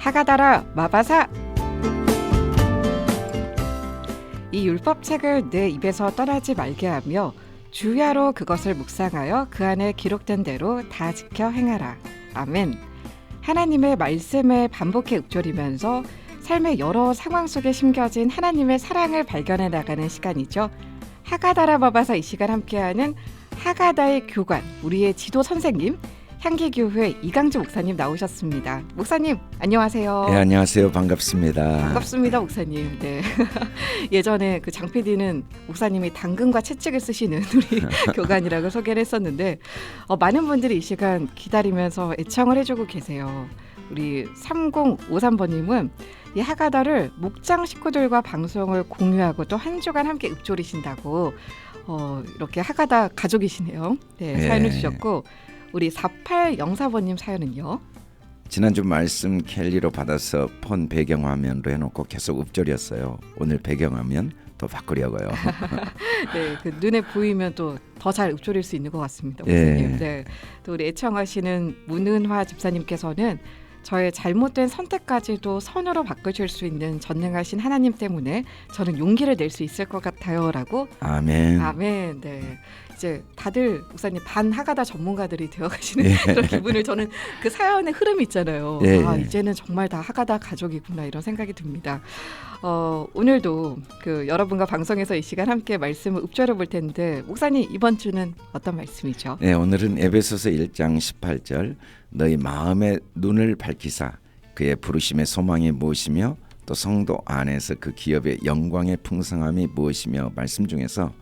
하가다라 마바사. 이 율법책을 내 입에서 떠나지 말게 하며 주야로 그것을 묵상하여 그 안에 기록된 대로 다 지켜 행하라. 아멘. 하나님의 말씀을 반복해 읊조리면서 삶의 여러 상황 속에 심겨진 하나님의 사랑을 발견해 나가는 시간이죠. 하가다라 마바사 이 시간 함께하는 하가다의 교관, 우리의 지도 선생님, 향기교회 이강주 목사님 나오셨습니다. 목사님 안녕하세요. 네, 안녕하세요. 반갑습니다. 반갑습니다, 목사님. 네. 예전에 그 장 PD는 목사님이 당근과 채찍을 쓰시는 우리 교관이라고 소개를 했었는데 많은 분들이 이 시간 기다리면서 애청을 해주고 계세요. 우리 3053번님은 이 하가다를 목장 식구들과 방송을 공유하고 또 한 주간 함께 읊조리신다고 이렇게 하가다 가족이시네요. 네, 사연을 주셨고 우리 4804번님 사연은요. 지난주 말씀 캘리로 받아서 폰 배경화면으로 해놓고 계속 읊조렸어요. 오늘 배경화면 또 바꾸려고요. 네, 그 눈에 보이면 또 더 잘 읊조릴 수 있는 것 같습니다, 목사님. 네, 또 우리 애청하시는 문은화 집사님께서는 저의 잘못된 선택까지도 선으로 바꾸실 수 있는 전능하신 하나님 때문에 저는 용기를 낼 수 있을 것 같아요라고. 아멘. 아멘. 네. 이제 다들 목사님 반 하가다 전문가들이 되어가시는 그런 기분을 저는 그 사연의 흐름이 있잖아요. 이제는 정말 다 하가다 가족이구나 이런 생각이 듭니다. 오늘도 그 여러분과 방송에서 이 시간 함께 말씀을 읊조려 볼 텐데 목사님 이번 주는 어떤 말씀이죠? 네, 오늘은 에베소서 1장 18절 너희 마음의 눈을 밝히사 그의 부르심의 소망이 무엇이며 또 성도 안에서 그 기업의 영광의 풍성함이 무엇이며 말씀 중에서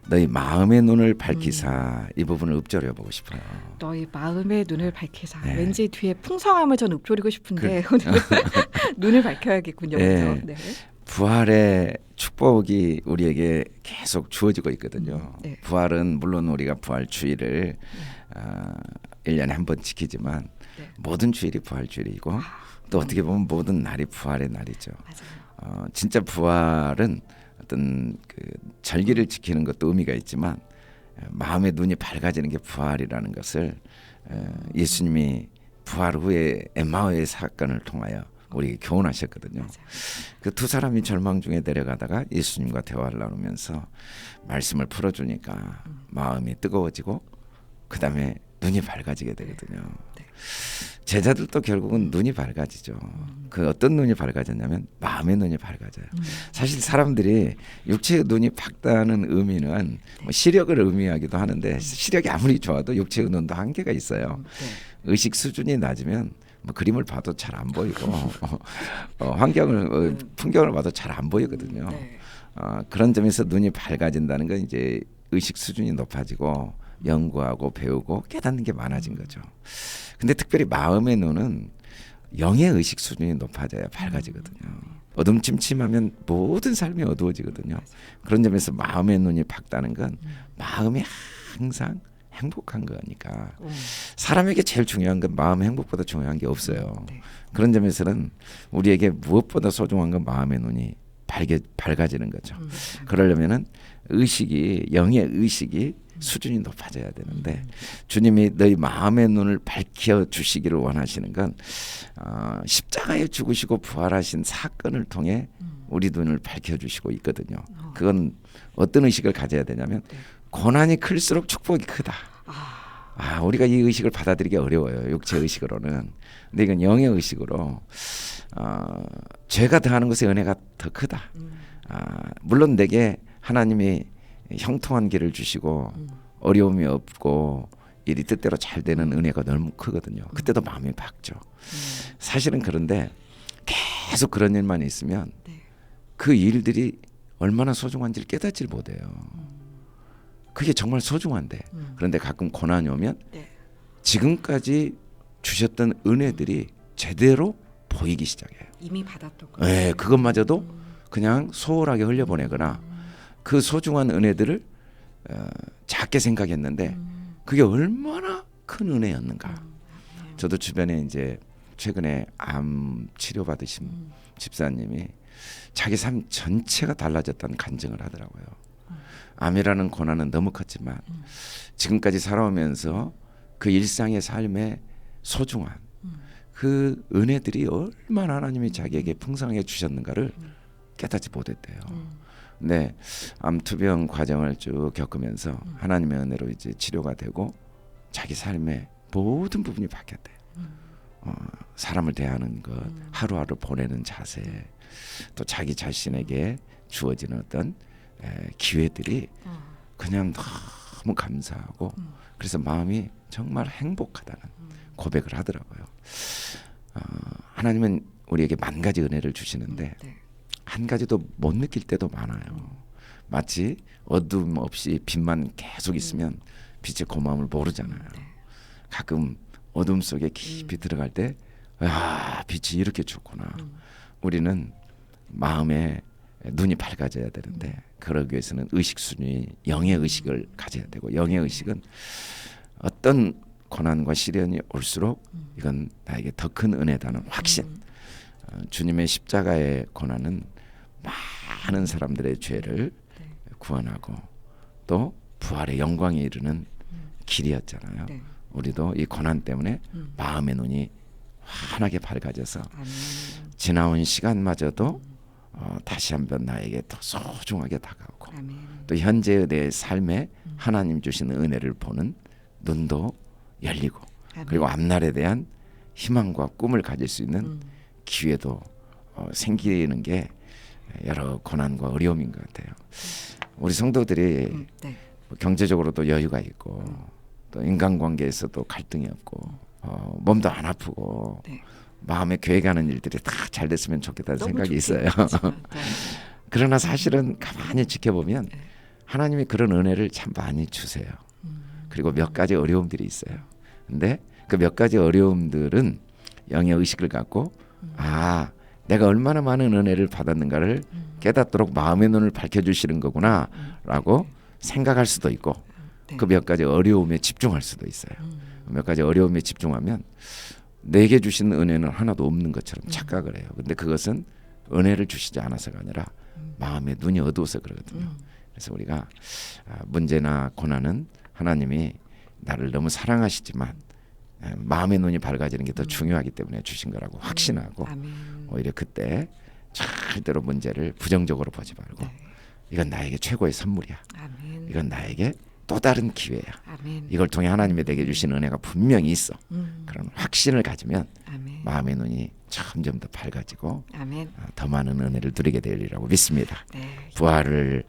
너희 마음의 눈을 밝히사 이 부분을 읊조려 보고 싶어요. 너희 마음의 눈을 밝히사. 네. 왠지 뒤에 풍성함을 저는 읊조리고 싶은데 오늘 눈을 밝혀야겠군요. 네. 네. 부활의 축복이 우리에게 계속 주어지고 있거든요. 네. 부활은 물론 우리가 부활 주일을 1년에 한 번 지키지만 모든 주일이 부활 주일이고 또 어떻게 보면 모든 날이 부활의 날이죠. 맞아요. 진짜 부활은 어떤 그 절기를 지키는 것도 의미가 있지만 마음의 눈이 밝아지는 게 부활이라는 것을 예수님이 부활 후에 엠마오의 사건을 통하여 우리에게 교훈하셨거든요. 그 두 사람이 절망 중에 내려가다가 예수님과 대화를 나누면서 말씀을 풀어주니까 마음이 뜨거워지고 그 다음에 눈이 밝아지게 되거든요. 제자들도 결국은 눈이 밝아지죠. 그 어떤 눈이 밝아졌냐면 마음의 눈이 밝아져요. 사실 사람들이 육체의 눈이 밝다는 의미는 뭐 시력을 의미하기도 하는데 시력이 아무리 좋아도 육체의 눈도 한계가 있어요. 의식 수준이 낮으면 뭐 그림을 봐도 잘 안 보이고 풍경을 봐도 잘 안 보이거든요. 그런 점에서 눈이 밝아진다는 건 이제 의식 수준이 높아지고 연구하고 배우고 깨닫는 게 많아진 거죠. 근데 특별히 마음의 눈은 영의 의식 수준이 높아져야 밝아지거든요. 어둠침침하면 모든 삶이 어두워지거든요. 그런 점에서 마음의 눈이 밝다는 건 마음이 항상 행복한 거니까 사람에게 제일 중요한 건 마음의 행복보다 중요한 게 없어요. 그런 점에서는 우리에게 무엇보다 소중한 건 마음의 눈이 밝아지는 거죠. 그러려면은 의식이 영의 의식이 수준이 높아져야 되는데 주님이 너희 마음의 눈을 밝혀 주시기를 원하시는 건 십자가에 죽으시고 부활하신 사건을 통해 우리 눈을 밝혀주시고 있거든요. 그건 어떤 의식을 가져야 되냐면 고난이 클수록 축복이 크다. 우리가 이 의식을 받아들이기 어려워요. 육체 의식으로는. 근데 이건 영의 의식으로 죄가 더하는 것의 은혜가 더 크다. 물론 내게 하나님이 형통한 길을 주시고 어려움이 없고 일이 뜻대로 잘 되는 은혜가 너무 크거든요. 그때도 마음이 밝죠. 사실은 그런데 계속 그런 일만 있으면 그 일들이 얼마나 소중한지를 깨닫질 못해요. 그게 정말 소중한데 그런데 가끔 고난이 오면 지금까지 주셨던 은혜들이 제대로 보이기 시작해요. 이미 받았던 거. 네, 그것마저도 그냥 소홀하게 흘려보내거나 그 소중한 은혜들을 작게 생각했는데 그게 얼마나 큰 은혜였는가. 저도 주변에 이제 최근에 암 치료 받으신 집사님이 자기 삶 전체가 달라졌다는 간증을 하더라고요. 암이라는 고난은 너무 컸지만 지금까지 살아오면서 그 일상의 삶의 소중함, 그 은혜들이 얼마나 하나님이 자기에게 풍성하게 주셨는가를 깨닫지 못했대요. 근데 암투병 과정을 쭉 겪으면서 하나님의 은혜로 이제 치료가 되고 자기 삶의 모든 부분이 바뀌었대요. 사람을 대하는 것, 하루하루 보내는 자세, 또 자기 자신에게 주어지는 어떤 기회들이 그냥 너무 감사하고 그래서 마음이 정말 행복하다는 고백을 하더라고요. 하나님은 우리에게 만 가지 은혜를 주시는데 한 가지도 못 느낄 때도 많아요. 마치 어둠 없이 빛만 계속 있으면 빛의 고마움을 모르잖아요. 가끔 어둠 속에 깊이 들어갈 때 아, 빛이 이렇게 좋구나. 우리는 마음에 눈이 밝아져야 되는데 그러기 위해서는 의식 수준이 영의 의식을 가져야 되고 영의 의식은 어떤 고난과 시련이 올수록 이건 나에게 더 큰 은혜다는 확신. 주님의 십자가의 고난은 많은 사람들의 죄를 구원하고 또 부활의 영광에 이르는 길이었잖아요. 우리도 이 고난 때문에 마음의 눈이 환하게 밝아져서 지나온 시간마저도 다시 한번 나에게 더 소중하게 다가오고 또 현재의 내 삶에 하나님 주신 은혜를 보는 눈도 열리고 그리고 앞날에 대한 희망과 꿈을 가질 수 있는 기회도 생기는 게 여러 고난과 어려움인 것 같아요. 우리 성도들이 경제적으로도 여유가 있고 또 인간관계에서도 갈등이 없고 몸도 안 아프고 마음에 계획하는 일들이 다 잘 됐으면 좋겠다는 생각이 있어요. 그러나 사실은 가만히 지켜보면 하나님이 그런 은혜를 참 많이 주세요. 그리고 몇 가지 어려움들이 있어요. 근데 그 몇 가지 어려움들은 영의 의식을 갖고 아, 내가 얼마나 많은 은혜를 받았는가를 깨닫도록 마음의 눈을 밝혀주시는 거구나 라고 생각할 수도 있고 그 몇 가지 어려움에 집중할 수도 있어요. 몇 가지 어려움에 집중하면 내게 주신 은혜는 하나도 없는 것처럼 착각을 해요. 근데 그것은 은혜를 주시지 않아서가 아니라 마음의 눈이 어두워서 그러거든요. 그래서 우리가 문제나 고난은 하나님이 나를 너무 사랑하시지만 마음의 눈이 밝아지는 게 더 중요하기 때문에 주신 거라고 확신하고 오히려 그때 절대로 문제를 부정적으로 보지 말고 이건 나에게 최고의 선물이야. 이건 나에게 또 다른 기회야. 이걸 통해 하나님이 내게 주신 은혜가 분명히 있어. 그런 확신을 가지면 마음의 눈이 점점 더 밝아지고 더 많은 은혜를 누리게 되리라고 믿습니다. 부활을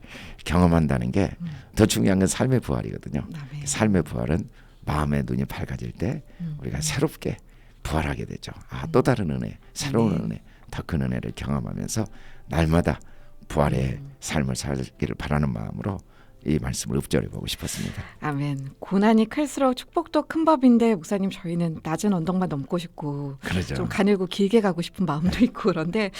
경험한다는 게 더 중요한 건 삶의 부활이거든요. 삶의 부활은 마음의 눈이 밝아질 때 우리가 새롭게 부활하게 되죠. 또 다른 은혜, 새로운 은혜, 더 큰 은혜를 경험하면서 날마다 부활의 삶을 살기를 바라는 마음으로 이 말씀을 읊조려 보고 싶었습니다. 아멘. 고난이 클수록 축복도 큰 법인데 목사님 저희는 낮은 언덕만 넘고 싶고 그러죠. 좀 가늘고 길게 가고 싶은 마음도 있고 그런데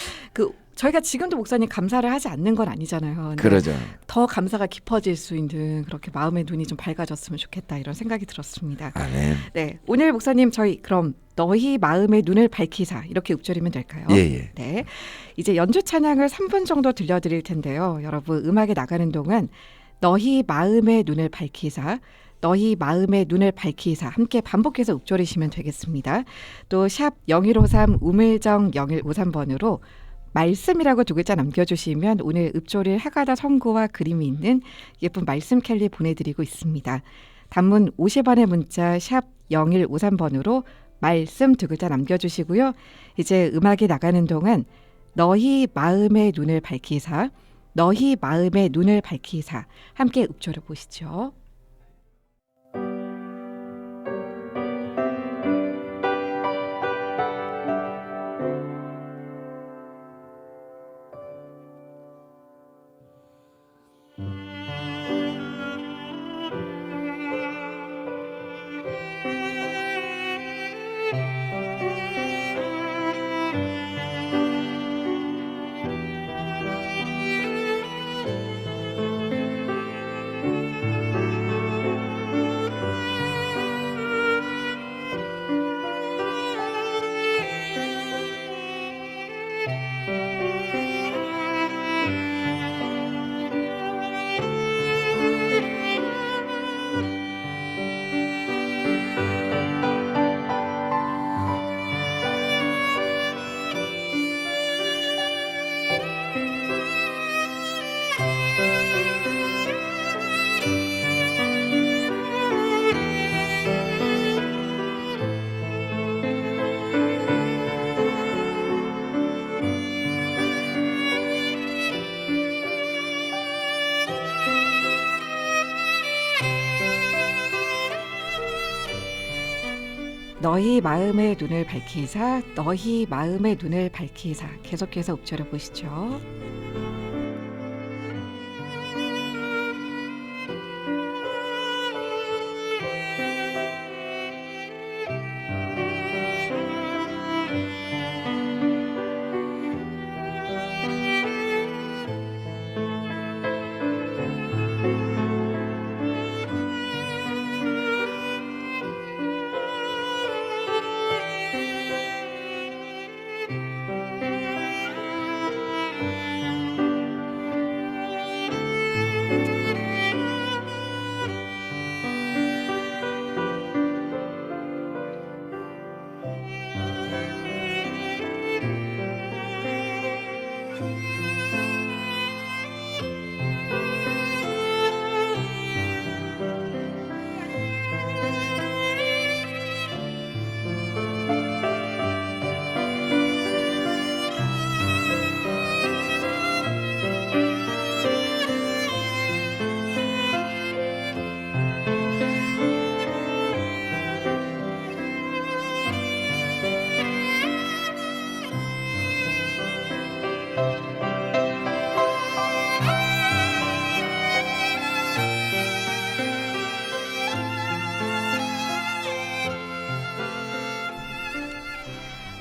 저희가 지금도 목사님 감사를 하지 않는 건 아니잖아요. 그러죠. 더 감사가 깊어질 수 있는 그렇게 마음의 눈이 좀 밝아졌으면 좋겠다 이런 생각이 들었습니다. 아멘. 네, 오늘 목사님 저희 그럼 너희 마음의 눈을 밝히사 이렇게 읊조리면 될까요? 예. 네, 이제 연주 찬양을 3분 정도 들려드릴 텐데요. 여러분 음악에 나가는 동안 너희 마음의 눈을 밝히사 너희 마음의 눈을 밝히사 함께 반복해서 읊조리시면 되겠습니다. 또 샵 0153 우물정 0153번으로 말씀이라고 두 글자 남겨주시면 오늘 읊조릴 해가다 성구와 그림이 있는 예쁜 말씀 캘리 보내드리고 있습니다. 단문 50원의 문자 샵 0153번으로 말씀 두 글자 남겨주시고요. 이제 음악이 나가는 동안 너희 마음의 눈을 밝히사 너희 마음의 눈을 밝히사 함께 읊조려 보시죠. 너희 마음의 눈을 밝히사 너희 마음의 눈을 밝히사 계속해서 읊조려 보시죠.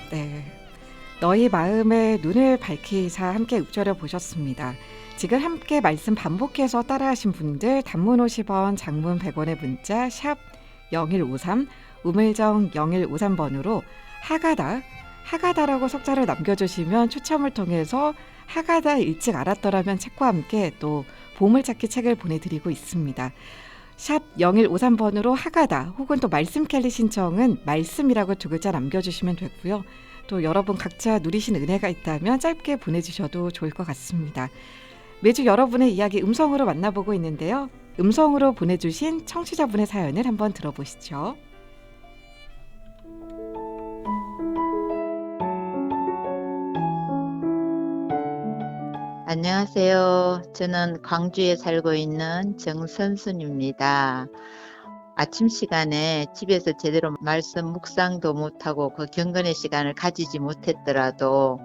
네, 너희 마음의 눈을 밝히사 함께 읊조려 보셨습니다. 지금 함께 말씀 반복해서 따라하신 분들 단문 50원, 장문 100원의 문자 샵 0153, 우물정 0153번으로 하가다라고 석자를 남겨주시면 추첨을 통해서 하가다 일찍 알았더라면 책과 함께 또 보물찾기 책을 보내드리고 있습니다. 샵 0153번으로 하가다 혹은 또 말씀 캘리 신청은 말씀이라고 두 글자 남겨주시면 되고요. 또 여러분 각자 누리신 은혜가 있다면 짧게 보내주셔도 좋을 것 같습니다. 매주 여러분의 이야기 음성으로 만나보고 있는데요. 음성으로 보내주신 청취자분의 사연을 한번 들어보시죠. 안녕하세요. 저는 광주에 살고 있는 정선순입니다. 아침 시간에 집에서 제대로 말씀 묵상도 못하고 그 경건의 시간을 가지지 못했더라도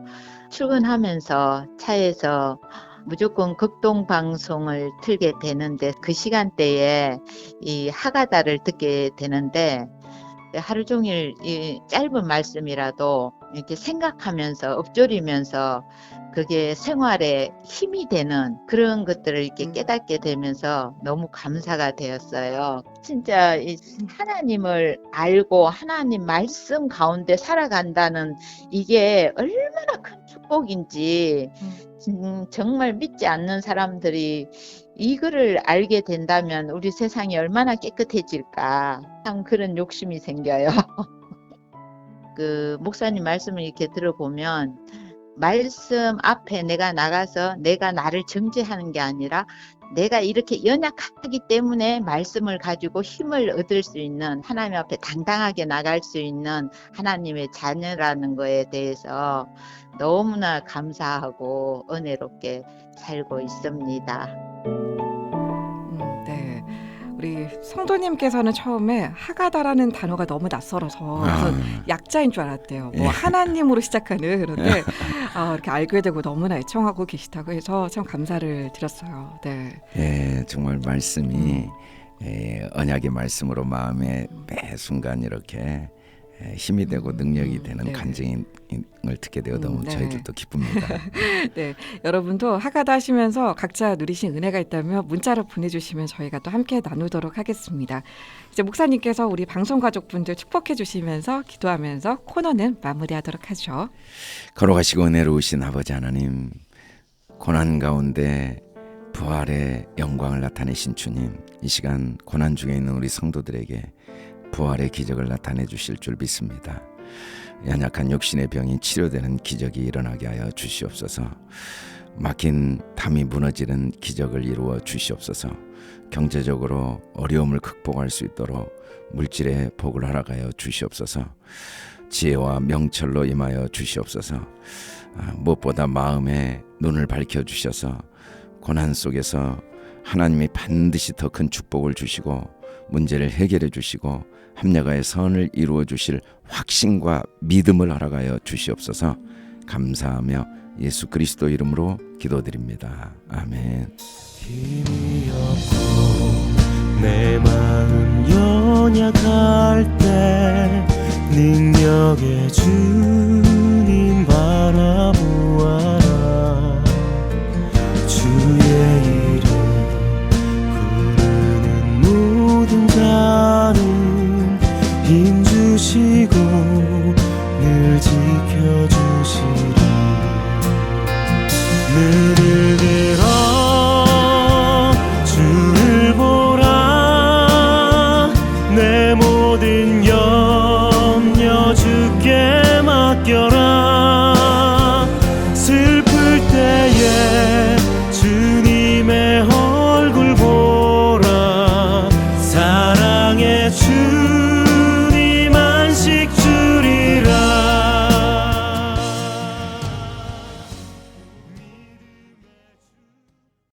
출근하면서 차에서 무조건 극동 방송을 틀게 되는데 그 시간대에 이 하가다를 듣게 되는데 하루 종일 이 짧은 말씀이라도 이렇게 생각하면서 읊조리면서 그게 생활에 힘이 되는 그런 것들을 이렇게 깨닫게 되면서 너무 감사가 되었어요. 진짜 이 하나님을 알고 하나님 말씀 가운데 살아간다는 이게 얼마나 큰 축복인지 정말 믿지 않는 사람들이 이거를 알게 된다면 우리 세상이 얼마나 깨끗해질까 참 그런 욕심이 생겨요. 그 목사님 말씀을 이렇게 들어보면 말씀 앞에 내가 나가서 내가 나를 정죄하는 게 아니라 내가 이렇게 연약하기 때문에 말씀을 가지고 힘을 얻을 수 있는 하나님 앞에 당당하게 나갈 수 있는 하나님의 자녀라는 거에 대해서 너무나 감사하고 은혜롭게 살고 있습니다. 네, 우리 성도님께서는 처음에 하가다라는 단어가 너무 낯설어서 그래서 약자인 줄 알았대요. 뭐 하나님으로 시작하는 그런데 이렇게 알게 되고 너무나 애청하고 계시다고 해서 참 감사를 드렸어요. 네. 예, 정말 말씀이 언약의 말씀으로 마음에 매 순간 이렇게 힘이 되고 능력이 되는 네. 간증을 듣게 되어 너무 네. 저희들도 기쁩니다. 네, 여러분도 하가다 하시면서 각자 누리신 은혜가 있다면 문자로 보내주시면 저희가 또 함께 나누도록 하겠습니다. 이제 목사님께서 우리 방송 가족분들 축복해 주시면서 기도하면서 코너는 마무리하도록 하죠. 걸어가시고 은혜로우신 아버지 하나님, 고난 가운데 부활의 영광을 나타내신 주님, 이 시간 고난 중에 있는 우리 성도들에게 부활의 기적을 나타내 주실 줄 믿습니다. 연약한 육신의 병이 치료되는 기적이 일어나게 하여 주시옵소서. 막힌 담이 무너지는 기적을 이루어 주시옵소서. 경제적으로 어려움을 극복할 수 있도록 물질의 복을 허락하여 주시옵소서. 지혜와 명철로 임하여 주시옵소서. 무엇보다 마음의 눈을 밝혀 주셔서 고난 속에서 하나님이 반드시 더 큰 축복을 주시고 문제를 해결해 주시고 합력하여 선을 이루어 주실 확신과 믿음을 허락하여 주시옵소서. 감사하며 예수 그리스도 이름으로 기도드립니다. 아멘. 힘이 없고 내 마음 연약할 때 능력의 주님 바라보아라. 주의 이름 부르는 모든 자는 힘주시고 늘 지켜주시리. 눈을 들어 주를 보라. 내 모든